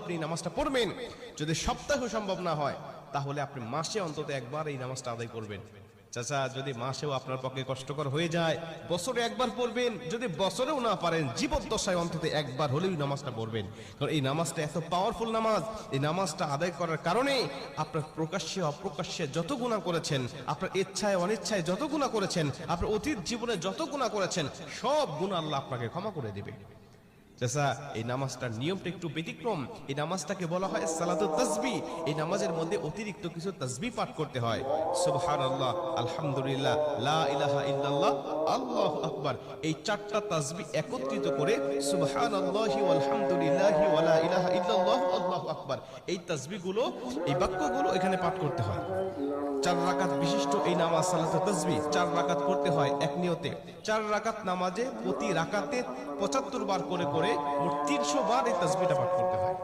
আপনি নামাজটা পড়বেন। যদি সপ্তাহে সম্ভব না হয় তাহলে আপনি মাসে অন্তত একবার এই নামাজটা আদায় করবেন। চাচা, যদি মাসেও আপনার পক্ষে কষ্টকর হয়ে যায়, বছরে একবার পড়বেন। যদি বছরেও না পারেন, জীবদ্দশায় অন্তত একবার হলেও নামাজটা পড়বেন। কারণ এই নামাজটা এত পাওয়ারফুল নামাজ। এই নামাজটা আদায় করার কারণে আপনার প্রকাশ্যে অপ্রকাশ্যে যত গুনাহ করেছেন, আপনার ইচ্ছায় অনিচ্ছায় যত গুনাহ করেছেন, আপনার অতীত জীবনে যত গুনাহ করেছেন, সব গুনাহ আল্লাহ আপনাকে ক্ষমা করে দেবে। চাচা, এই নামাজটার নিয়মটা একটু ব্যতিক্রম। এই নামাজটাকে বলা হয় সালাতুত তাসবিহ। এই নামাজের মধ্যে অতিরিক্ত কিছু তাসবিহ পাঠ করতে হয়। সুবহানাল্লাহ, আলহামদুলিল্লাহ, লা ইলাহা ইল্লাল্লাহ, আল্লাহু আকবার। এই চারটা তাসবিহ একত্রিত করে সুবহানাল্লাহি ওয়াল হামদুলিল্লাহি ওয়া লা ইলাহা ইল্লাল্লাহ, আল্লাহু আকবার, এই তাসবিহগুলো, এই বাক্যগুলো এখানে পাঠ করতে হয়। 4 রাকাত বিশিষ্ট এই নামাজ সালাতুত তাসবিহ 4 রাকাত পড়তে হয় এক নিয়তে। 4 রাকাত নামাজে প্রতি রাকাতে 75 বার করে মোট 300 বার এই তাসবিহটা পাঠ করতে হয়।